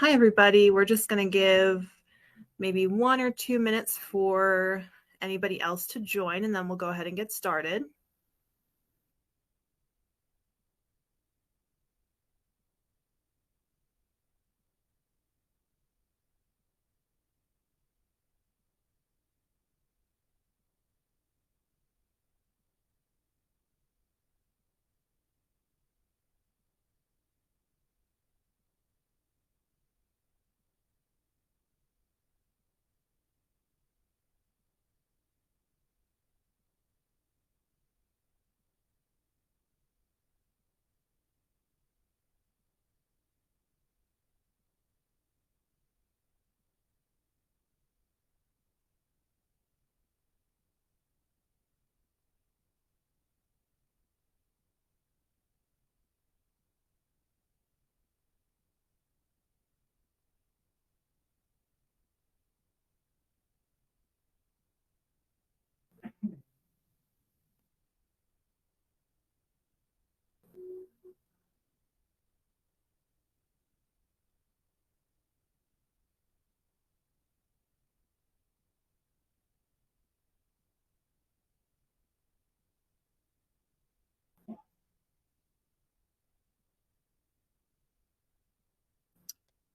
Hi, everybody. We're just going to give maybe 1 or 2 minutes for anybody else to join, and then we'll go ahead and get started.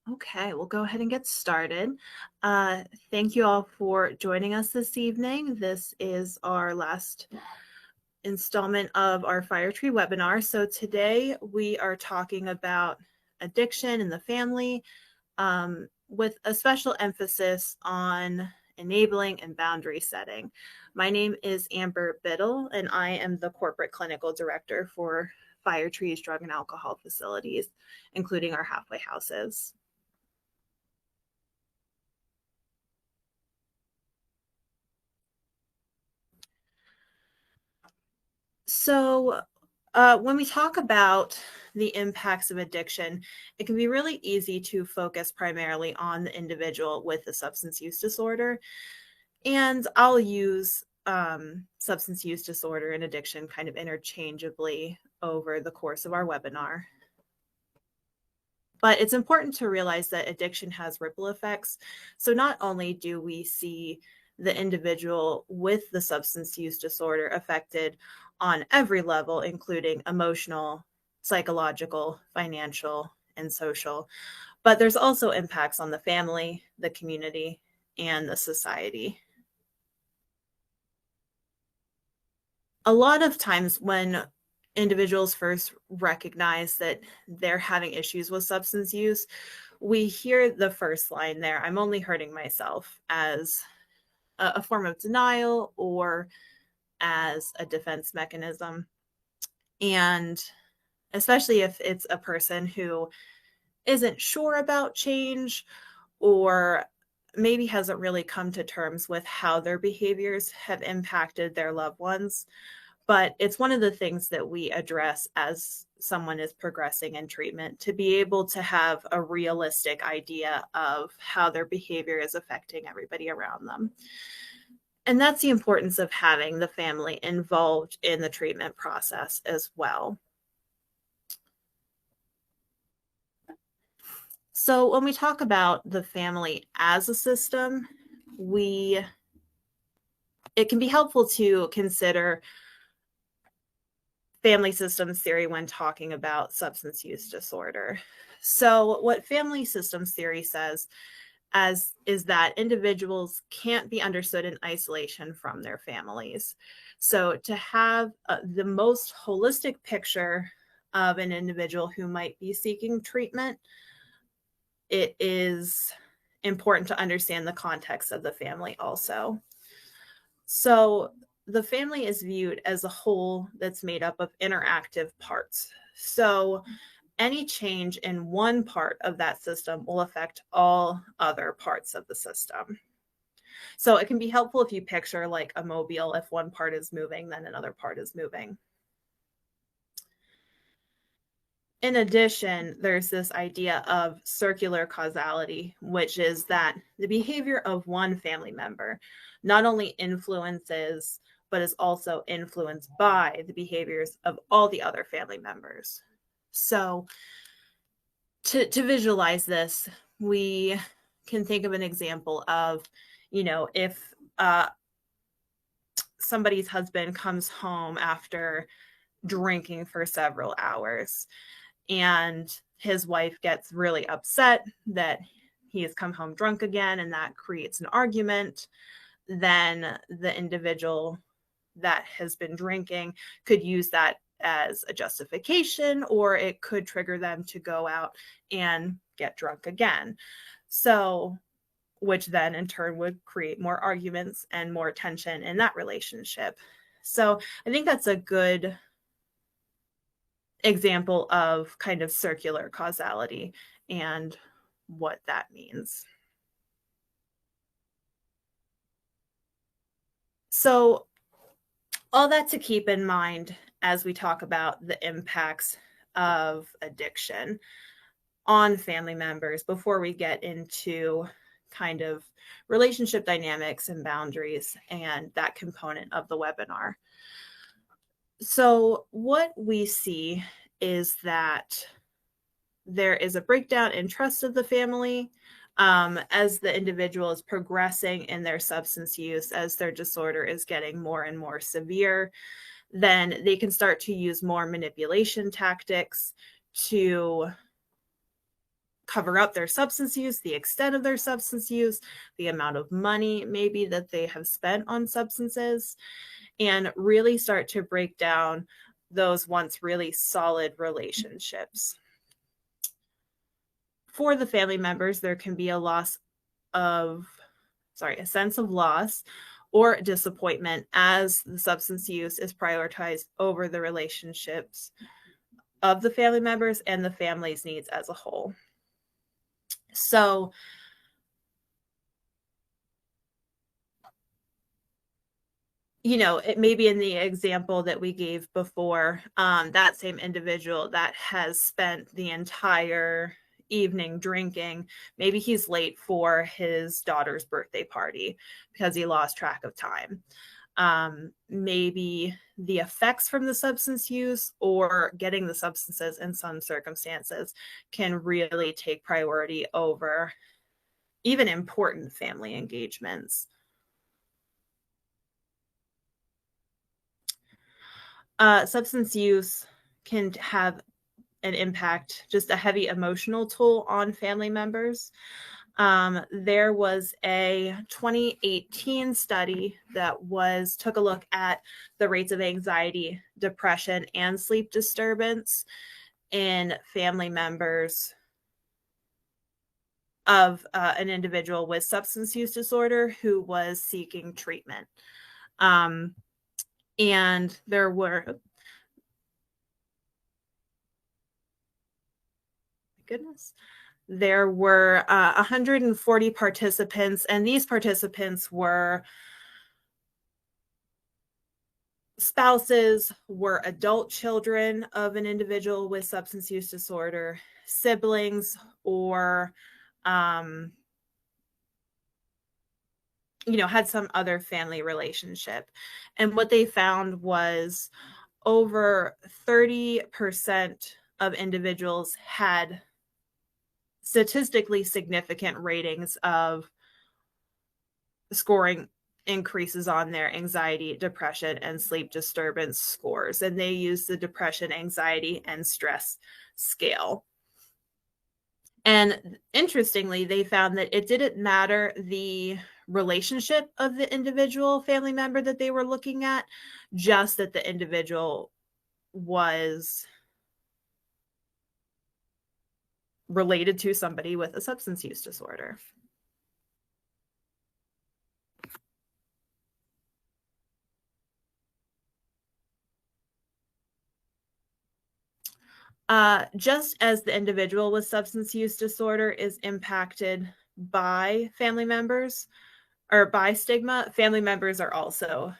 Okay, we'll go ahead and get started. Thank you all for joining us this evening. This is our last installment of our Fire Tree webinar. So today we are talking about addiction in the family, with a special emphasis on enabling and boundary setting. My name is Amber Biddle, and I am the Corporate Clinical Director for Fire Tree's drug and alcohol facilities, including our halfway houses. So when we talk about the impacts of addiction, it can be really easy to focus primarily on the individual with a substance use disorder. And I'll use substance use disorder and addiction kind of interchangeably over the course of our webinar. But it's important to realize that addiction has ripple effects. So not only do we see the individual with the substance use disorder affected on every level, including emotional, psychological, financial, and social, but there's also impacts on the family, the community, and the society. A lot of times when individuals first recognize that they're having issues with substance use, we hear the first line there, "I'm only hurting myself," as a form of denial or as a defense mechanism. And especially if it's a person who isn't sure about change or maybe hasn't really come to terms with how their behaviors have impacted their loved ones. But it's one of the things that we address as someone is progressing in treatment, to be able to have a realistic idea of how their behavior is affecting everybody around them. And that's the importance of having the family involved in the treatment process as well. So when we talk about the family as a system, it can be helpful to consider family systems theory when talking about substance use disorder. So what family systems theory says is that individuals can't be understood in isolation from their families. So to have the most holistic picture of an individual who might be seeking treatment, it is important to understand the context of the family also. So the family is viewed as a whole that's made up of interactive parts. So any change in one part of that system will affect all other parts of the system. So it can be helpful if you picture like a mobile. If one part is moving, then another part is moving. In addition, there's this idea of circular causality, which is that the behavior of one family member not only influences, but is also influenced by the behaviors of all the other family members. So to visualize this, we can think of an example of, if somebody's husband comes home after drinking for several hours and his wife gets really upset that he has come home drunk again and that creates an argument, then the individual that has been drinking could use that as a justification, or it could trigger them to go out and get drunk again. So, which then in turn would create more arguments and more tension in that relationship. So, I think that's a good example of kind of circular causality and what that means. So, all that to keep in mind as we talk about the impacts of addiction on family members before we get into kind of relationship dynamics and boundaries and that component of the webinar. So, what we see is that there is a breakdown in trust of the family as the individual is progressing in their substance use, as their disorder is getting more and more severe. Then they can start to use more manipulation tactics to cover up their substance use, the extent of their substance use, the amount of money maybe that they have spent on substances, and really start to break down those once really solid relationships. For the family members, there can be a sense of loss or disappointment as the substance use is prioritized over the relationships of the family members and the family's needs as a whole. So, it may be in the example that we gave before, that same individual that has spent the entire evening drinking, maybe he's late for his daughter's birthday party because he lost track of time. Maybe the effects from the substance use or getting the substances in some circumstances can really take priority over even important family engagements. Substance use can have an impact, just a heavy emotional toll on family members. There was a 2018 study that took a look at the rates of anxiety, depression, and sleep disturbance in family members of an individual with substance use disorder who was seeking treatment. And there were, there were 140 participants, and these participants were spouses, were adult children of an individual with substance use disorder, siblings, or had some other family relationship. And what they found was over 30% of individuals had statistically significant ratings of scoring increases on their anxiety, depression, and sleep disturbance scores. And they used the depression, anxiety, and stress scale. And interestingly, they found that it didn't matter the relationship of the individual family member that they were looking at, just that the individual was related to somebody with a substance use disorder. Just as the individual with substance use disorder is impacted by family members or by stigma, family members are also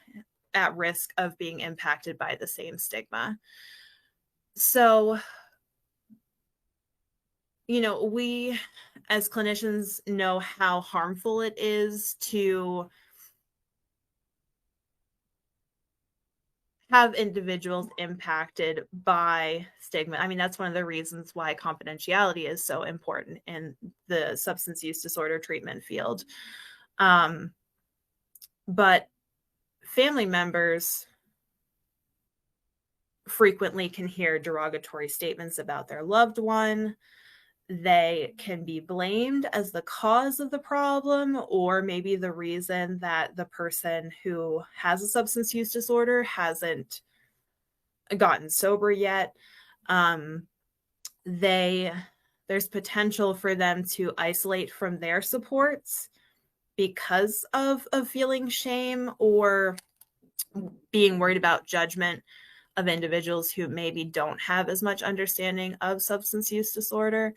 at risk of being impacted by the same stigma. So, we as clinicians know how harmful it is to have individuals impacted by stigma. I mean, that's one of the reasons why confidentiality is so important in the substance use disorder treatment field. But family members frequently can hear derogatory statements about their loved one. They can be blamed as the cause of the problem, or maybe the reason that the person who has a substance use disorder hasn't gotten sober yet. There's potential for them to isolate from their supports because of feeling shame or being worried about judgment of individuals who maybe don't have as much understanding of substance use disorder.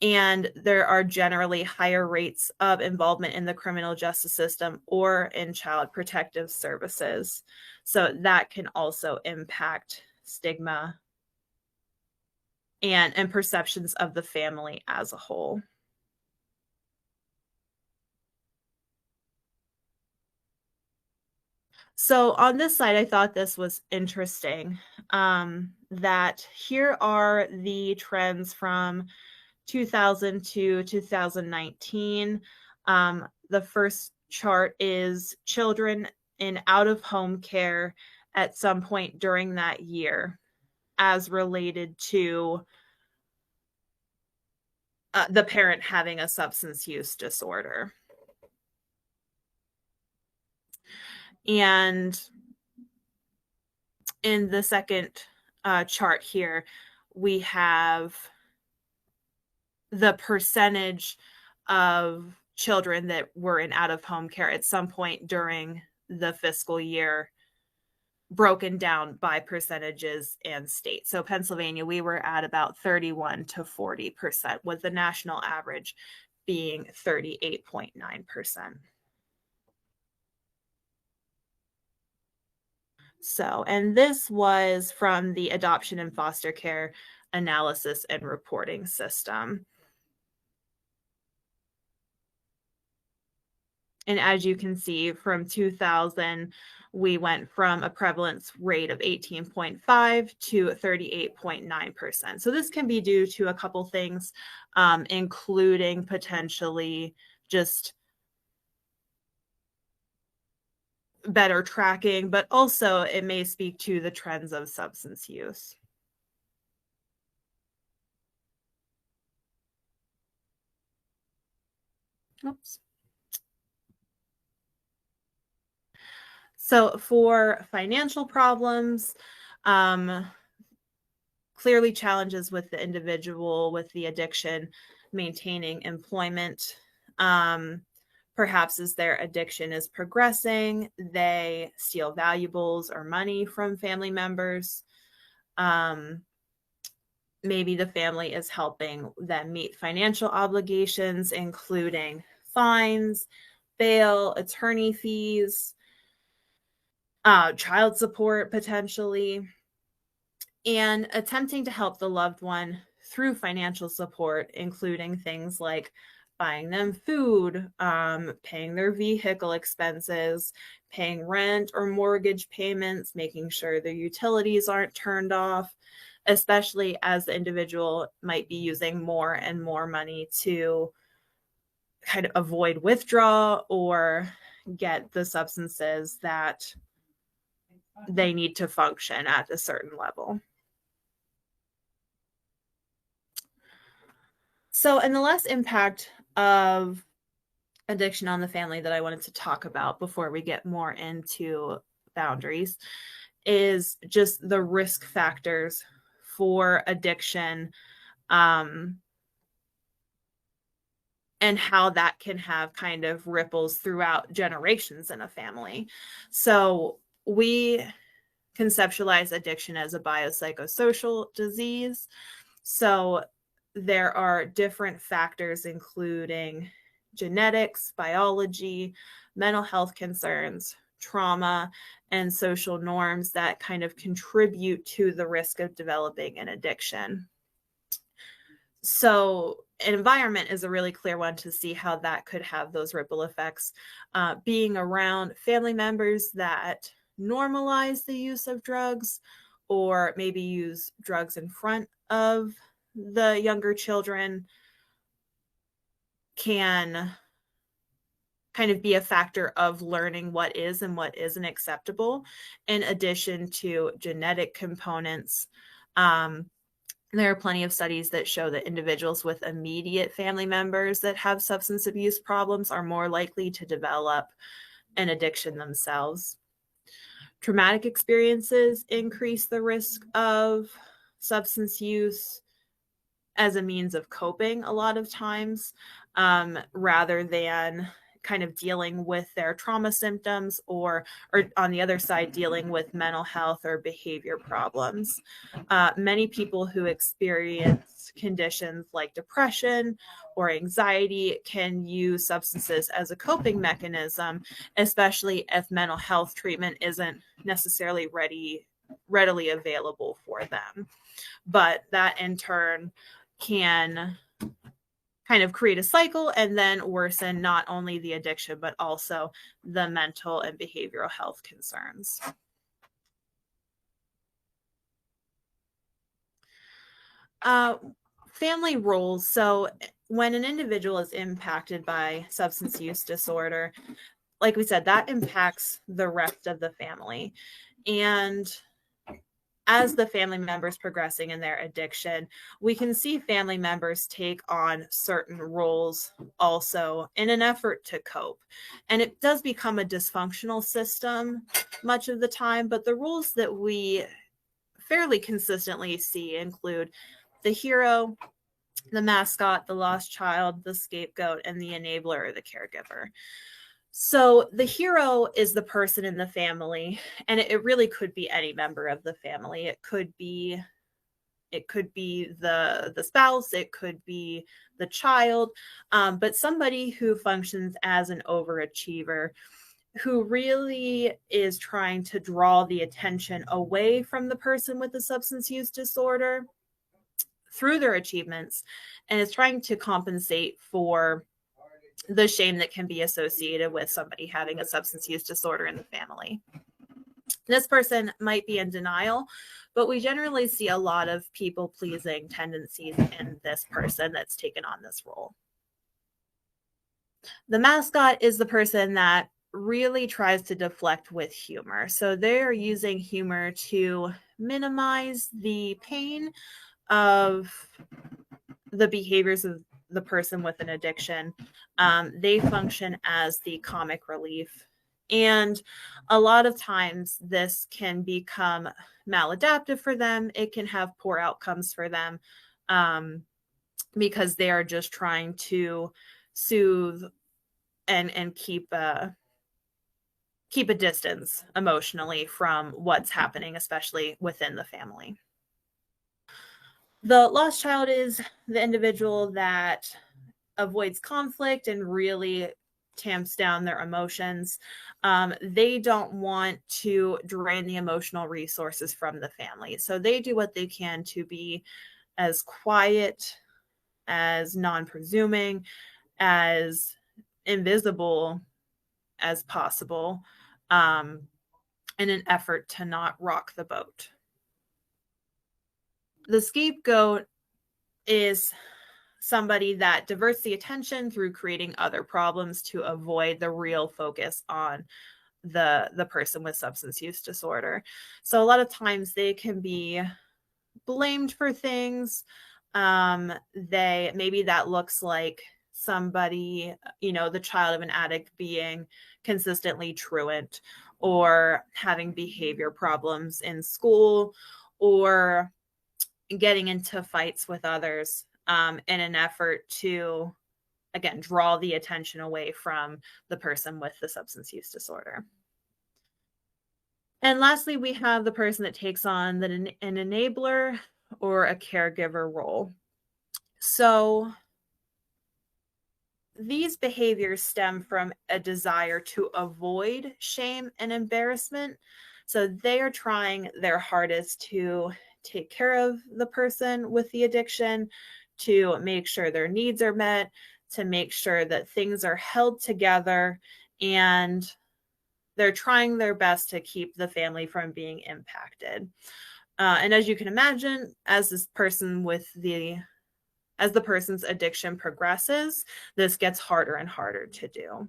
And there are generally higher rates of involvement in the criminal justice system or in child protective services. So that can also impact stigma and perceptions of the family as a whole. So on this side, I thought this was interesting, that here are the trends from 2000 to 2019. The first chart is children in out-of-home care at some point during that year as related to the parent having a substance use disorder. And in the second chart here, we have the percentage of children that were in out-of-home care at some point during the fiscal year, broken down by percentages and state. So Pennsylvania, we were at about 31 to 40%, with the national average being 38.9%. So, and this was from the Adoption and Foster Care Analysis and Reporting System. And as you can see, from 2000, we went from a prevalence rate of 18.5 to 38.9%. So this can be due to a couple things, including potentially just better tracking, but also it may speak to the trends of substance use. Oops. So for financial problems, clearly challenges with the individual with the addiction, maintaining employment. Perhaps as their addiction is progressing, they steal valuables or money from family members. Maybe the family is helping them meet financial obligations, including fines, bail, attorney fees, child support potentially, and attempting to help the loved one through financial support, including things like buying them food, paying their vehicle expenses, paying rent or mortgage payments, making sure their utilities aren't turned off, especially as the individual might be using more and more money to kind of avoid withdrawal or get the substances that they need to function at a certain level. So, and the last impact of addiction on the family that I wanted to talk about before we get more into boundaries is just the risk factors for addiction, and how that can have kind of ripples throughout generations in a family. So we conceptualize addiction as a biopsychosocial disease. So there are different factors, including genetics, biology, mental health concerns, trauma, and social norms that kind of contribute to the risk of developing an addiction. So an environment is a really clear one to see how that could have those ripple effects. Being around family members that normalize the use of drugs or maybe use drugs in front of the younger children can kind of be a factor of learning what is and what isn't acceptable, in addition to genetic components. There are plenty of studies that show that individuals with immediate family members that have substance abuse problems are more likely to develop an addiction themselves. Traumatic experiences increase the risk of substance use as a means of coping a lot of times, rather than kind of dealing with their trauma symptoms or on the other side, dealing with mental health or behavior problems. Many people who experience conditions like depression or anxiety can use substances as a coping mechanism, especially if mental health treatment isn't necessarily readily available for them. But that in turn can kind of create a cycle and then worsen not only the addiction, but also the mental and behavioral health concerns. Family roles. So when an individual is impacted by substance use disorder, like we said, that impacts the rest of the family. And as the family members progressing in their addiction, we can see family members take on certain roles also in an effort to cope. And it does become a dysfunctional system much of the time, but the roles that we fairly consistently see include the hero, the mascot, the lost child, the scapegoat, and the enabler or the caregiver. So the hero is the person in the family, and it really could be any member of the family. It could be the spouse, it could be the child, but somebody who functions as an overachiever, who really is trying to draw the attention away from the person with the substance use disorder through their achievements, and is trying to compensate for the shame that can be associated with somebody having a substance use disorder in the family. This person might be in denial, but we generally see a lot of people pleasing tendencies in this person that's taken on this role. The mascot is the person that really tries to deflect with humor. So they're using humor to minimize the pain of the behaviors of the person with an addiction. They function as the comic relief. And a lot of times this can become maladaptive for them. It can have poor outcomes for them, because they are just trying to soothe and keep a distance emotionally from what's happening, especially within the family. The lost child is the individual that avoids conflict and really tamps down their emotions. They don't want to drain the emotional resources from the family. So they do what they can to be as quiet, as non-presuming, as invisible as possible, in an effort to not rock the boat. The scapegoat is somebody that diverts the attention through creating other problems to avoid the real focus on the person with substance use disorder. So a lot of times they can be blamed for things. Maybe that looks like somebody, the child of an addict being consistently truant or having behavior problems in school or getting into fights with others, in an effort to, again, draw the attention away from the person with the substance use disorder. And lastly, we have the person that takes on an enabler or a caregiver role. So these behaviors stem from a desire to avoid shame and embarrassment. So they are trying their hardest to take care of the person with the addiction, to make sure their needs are met, to make sure that things are held together, and they're trying their best to keep the family from being impacted. And as you can imagine, as the person's addiction progresses, this gets harder and harder to do.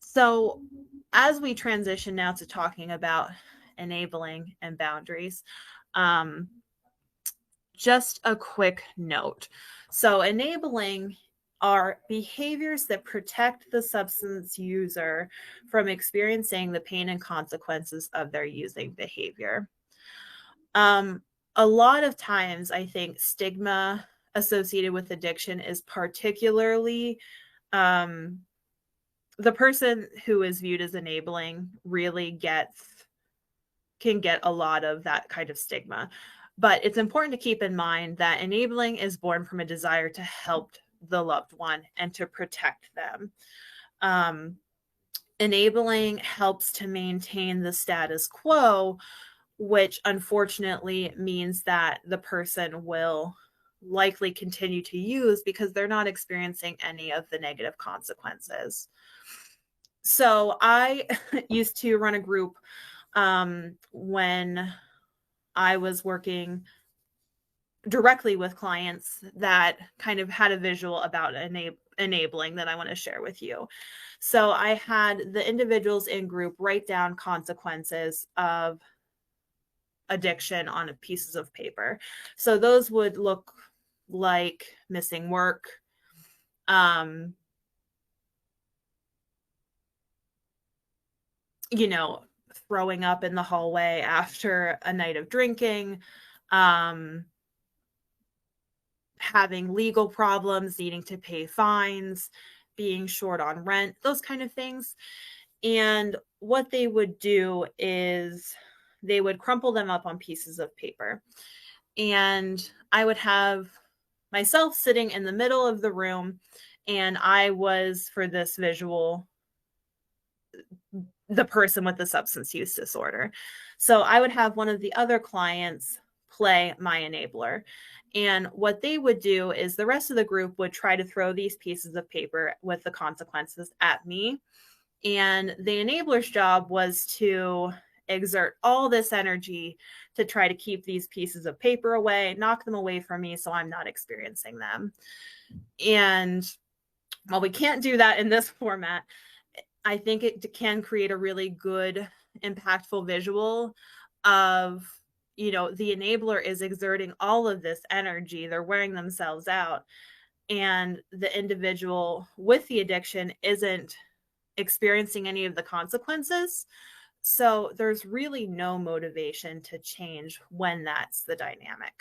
So, as we transition now to talking about enabling and boundaries, um, just a quick note. So, enabling are behaviors that protect the substance user from experiencing the pain and consequences of their using behavior. Um, a lot of times, I think stigma associated with addiction is particularly um, the person who is viewed as enabling really can get a lot of that kind of stigma. But it's important to keep in mind that enabling is born from a desire to help the loved one and to protect them. Um, Enabling helps to maintain the status quo, which unfortunately means that the person will likely continue to use because they're not experiencing any of the negative consequences. So I used to run a group when I was working directly with clients that kind of had a visual about enabling that I want to share with you. So I had the individuals in group write down consequences of addiction on pieces of paper. So those would look like missing work, um, you know, throwing up in the hallway after a night of drinking, um, having legal problems, needing to pay fines, being short on rent, those kind of things. And what they would do is they would crumple them up on pieces of paper. And I would have myself sitting in the middle of the room, and I was, for this visual, the person with the substance use disorder. So I would have one of the other clients play my enabler. And what they would do is the rest of the group would try to throw these pieces of paper with the consequences at me. And the enabler's job was to exert all this energy to try to keep these pieces of paper away, knock them away from me so I'm not experiencing them. And while we can't do that in this format, I think it can create a really good, impactful visual of, the enabler is exerting all of this energy. They're wearing themselves out. And the individual with the addiction isn't experiencing any of the consequences. So there's really no motivation to change when that's the dynamic.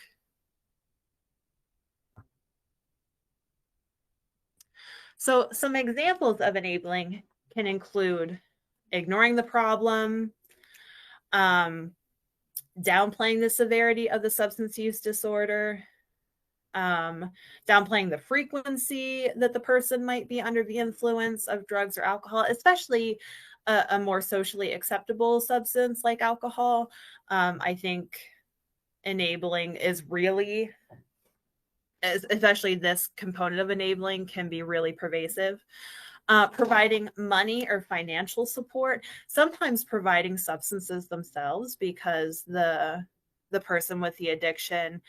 So some examples of enabling can include ignoring the problem, um, downplaying the severity of the substance use disorder, downplaying the frequency that the person might be under the influence of drugs or alcohol, especially a more socially acceptable substance like alcohol. I think enabling is really, especially this component of enabling, can be really pervasive. Providing money or financial support, sometimes providing substances themselves because the person with the addiction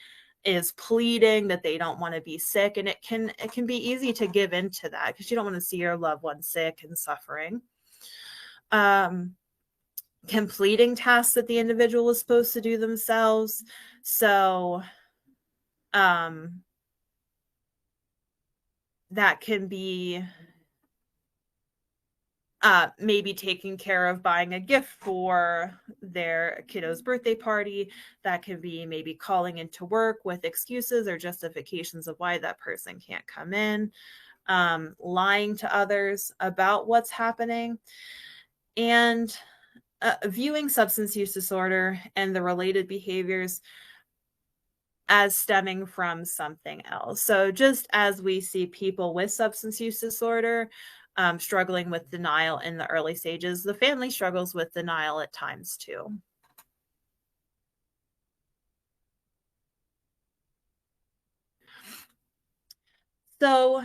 is pleading that they don't want to be sick, and it can be easy to give into that because you don't want to see your loved one sick and suffering. Completing tasks that the individual is supposed to do themselves. So that can be maybe taking care of buying a gift for their kiddo's birthday party. That could be maybe calling into work with excuses or justifications of why that person can't come in, lying to others about what's happening, and viewing substance use disorder and the related behaviors as stemming from something else. So just as we see people with substance use disorder struggling with denial in the early stages, the family struggles with denial at times too. So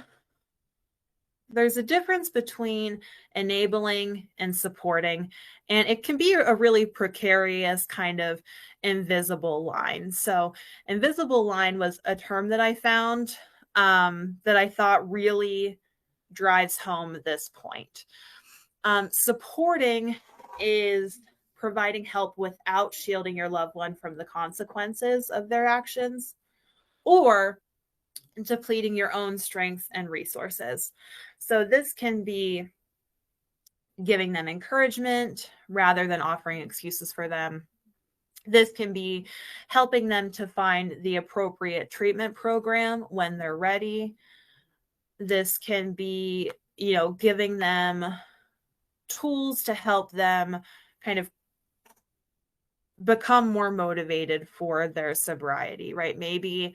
There's a difference between enabling and supporting, and it can be a really precarious kind of invisible line. So, invisible line was a term that I found that I thought really drives home this point. Supporting is providing help without shielding your loved one from the consequences of their actions, or depleting your own strength and resources. So this can be giving them encouragement rather than offering excuses for them. This can be helping them to find the appropriate treatment program when they're ready. This can be, giving them tools to help them kind of become more motivated for their sobriety, right? Maybe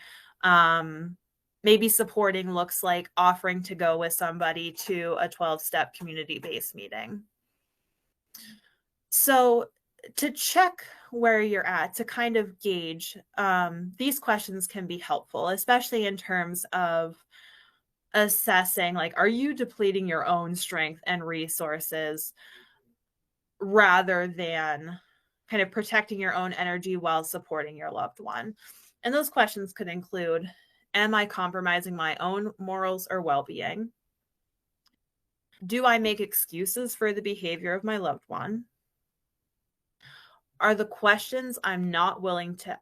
supporting looks like offering to go with somebody to a 12-step community-based meeting. So to check where you're at, to kind of gauge, these questions can be helpful, especially in terms of assessing, like, are you depleting your own strength and resources rather than kind of protecting your own energy while supporting your loved one? And those questions could include, am I compromising my own morals or well-being? Do I make excuses for the behavior of my loved one? Are the questions I'm not willing to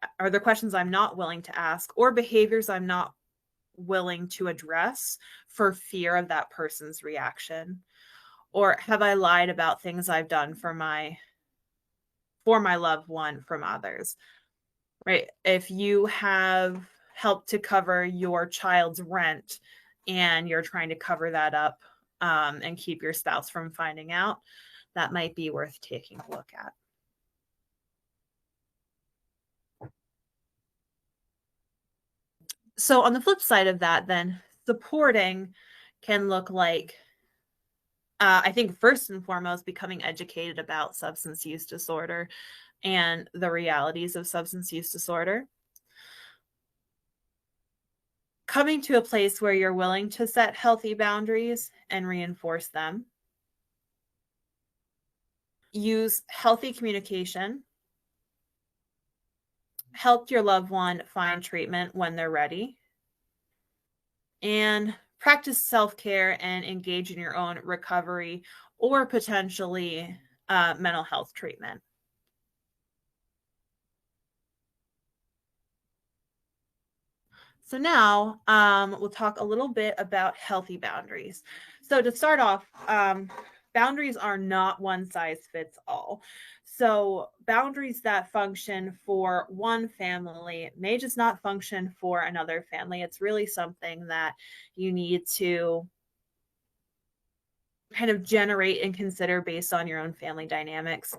ask, or behaviors I'm not willing to address for fear of that person's reaction? Or have I lied about things I've done for my loved one from others? Right? If you have helped to cover your child's rent and you're trying to cover that up and keep your spouse from finding out, that might be worth taking a look at. So on the flip side of that, then, supporting can look like, I think first and foremost, becoming educated about substance use disorder and the realities of substance use disorder. Coming to a place where you're willing to set healthy boundaries and reinforce them. Use healthy communication. Help your loved one find treatment when they're ready. And practice self-care and engage in your own recovery or potentially mental health treatment. So now we'll talk a little bit about healthy boundaries. So to start off, boundaries are not one size fits all. So boundaries that function for one family may just not function for another family. It's really something that you need to kind of generate and consider based on your own family dynamics,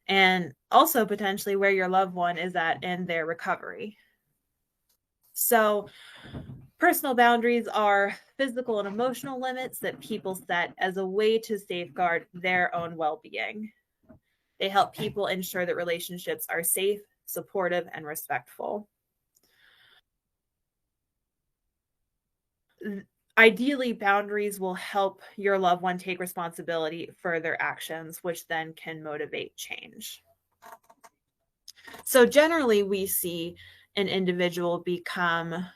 and also potentially where your loved one is at in their recovery. So personal boundaries are physical and emotional limits that people set as a way to safeguard their own well-being. They help people ensure that relationships are safe, supportive, and respectful. Ideally, boundaries will help your loved one take responsibility for their actions, which then can motivate change. So generally, we see an individual become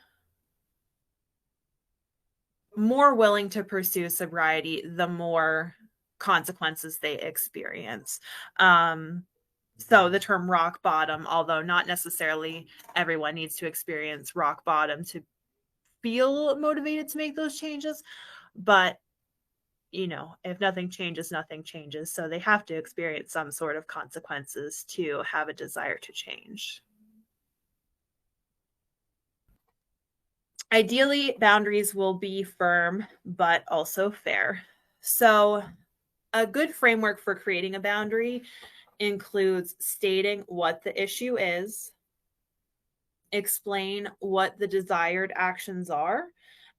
more willing to pursue sobriety the more consequences they experience. So the term rock bottom, although not necessarily everyone needs to experience rock bottom to feel motivated to make those changes, but if nothing changes, nothing changes. So they have to experience some sort of consequences to have a desire to change. Ideally, boundaries will be firm, but also fair. So a good framework for creating a boundary includes stating what the issue is, explain what the desired actions are,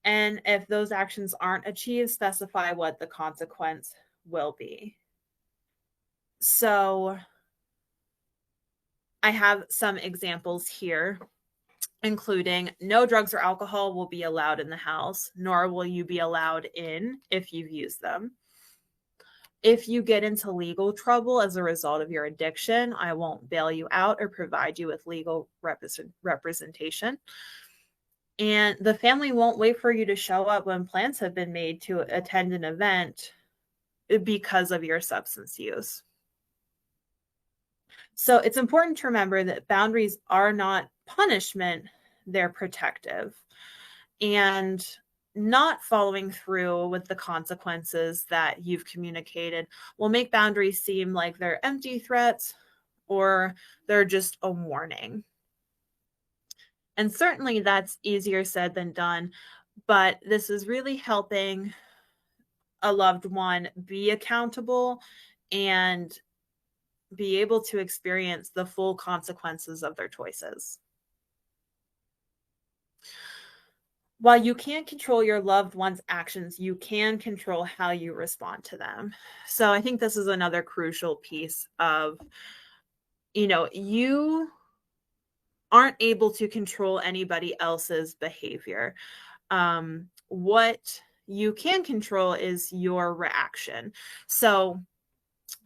and if those actions aren't achieved, specify what the consequence will be. So I have some examples here. including no drugs or alcohol will be allowed in the house, nor will you be allowed in if you've used them. If you get into legal trouble as a result of your addiction, I won't bail you out or provide you with legal representation. And the family won't wait for you to show up when plans have been made to attend an event because of your substance use. So it's important to remember that boundaries are not punishment, they're protective. And not following through with the consequences that you've communicated will make boundaries seem like they're empty threats or they're just a warning. And certainly that's easier said than done, but this is really helping a loved one be accountable and be able to experience the full consequences of their choices. While you can't control your loved one's actions, you can control how you respond to them. So I think this is another crucial piece of, you aren't able to control anybody else's behavior. What you can control is your reaction. So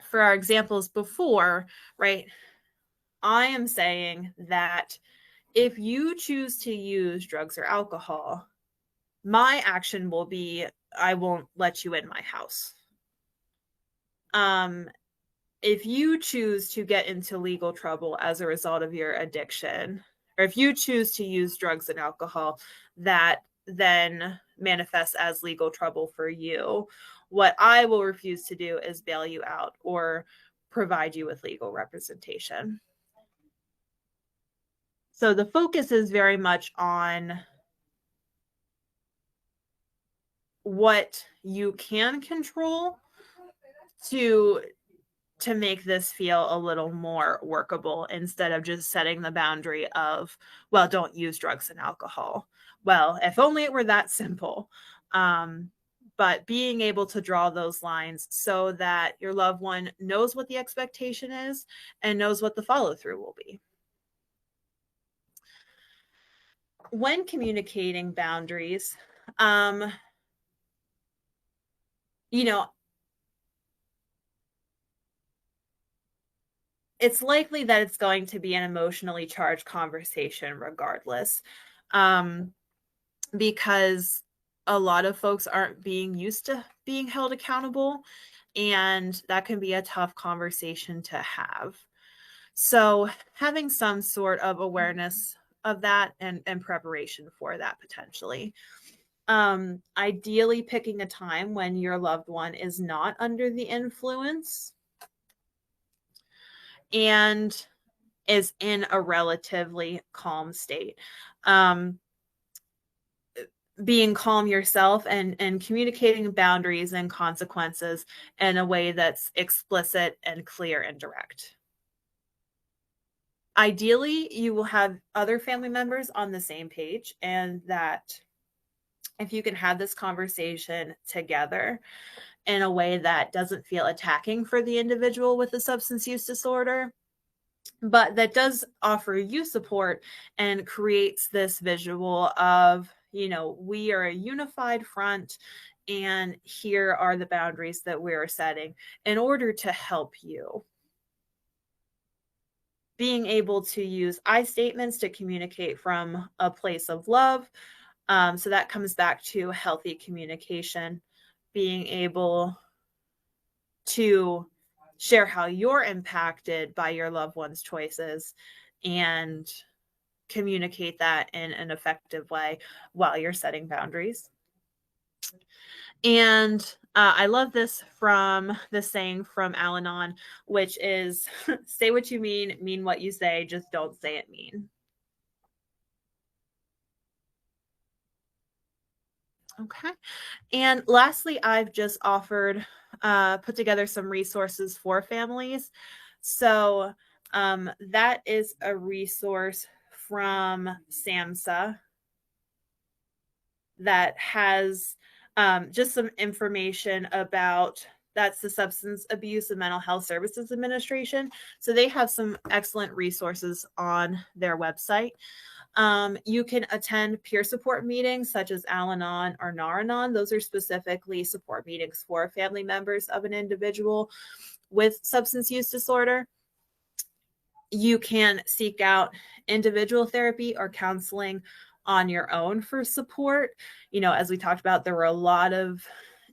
for our examples before, right, I am saying that if you choose to use drugs or alcohol, my action will be, I won't let you in my house. If you choose to get into legal trouble as a result of your addiction, or if you choose to use drugs and alcohol, that then manifests as legal trouble for you. What I will refuse to do is bail you out or provide you with legal representation. So the focus is very much on what you can control to make this feel a little more workable, instead of just setting the boundary of, well, don't use drugs and alcohol. Well, if only it were that simple. But being able to draw those lines so that your loved one knows what the expectation is and knows what the follow through will be. When communicating boundaries, it's likely that it's going to be an emotionally charged conversation regardless, because a lot of folks aren't being used to being held accountable, and that can be a tough conversation to have. So having some sort of awareness of that and preparation for that potentially. Ideally picking a time when your loved one is not under the influence and is in a relatively calm state. Being calm yourself and communicating boundaries and consequences in a way that's explicit and clear and direct. Ideally, you will have other family members on the same page, and that if you can have this conversation together in a way that doesn't feel attacking for the individual with a substance use disorder, but that does offer you support and creates this visual of, we are a unified front, and here are the boundaries that we're setting in order to help you. Being able to use I statements to communicate from a place of love. So that comes back to healthy communication, being able to share how you're impacted by your loved one's choices and communicate that in an effective way while you're setting boundaries. And I love this from the saying from Al-Anon, which is say what you mean what you say, just don't say it mean. Okay. And lastly, I've just offered, put together some resources for families. So that is a resource from SAMHSA that has just some information about, that's the Substance Abuse and Mental Health Services Administration. So they have some excellent resources on their website. You can attend peer support meetings such as Al-Anon or Nar-Anon. Those are specifically support meetings for family members of an individual with substance use disorder. You can seek out individual therapy or counseling on your own for support. As we talked about, there were a lot of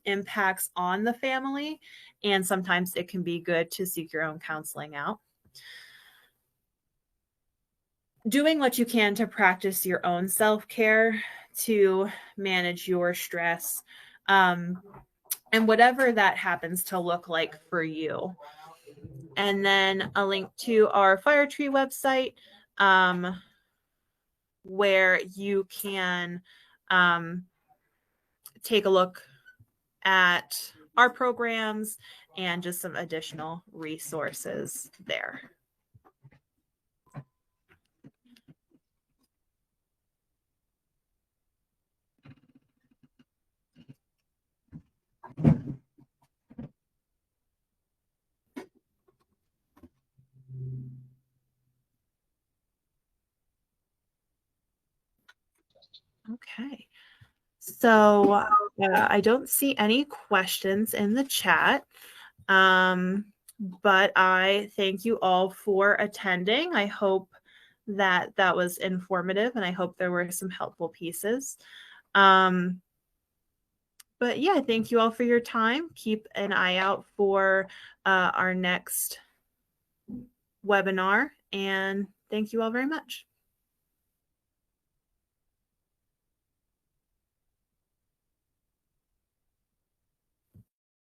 impacts on the family, and sometimes it can be good to seek your own counseling out. Doing what you can to practice your own self-care to manage your stress, and whatever that happens to look like for you. And then a link to our Firetree website, where you can take a look at our programs and just some additional resources there. Okay. So I don't see any questions in the chat, but I thank you all for attending. I hope that was informative, and I hope there were some helpful pieces. But yeah, thank you all for your time. Keep an eye out for our next webinar, and thank you all very much.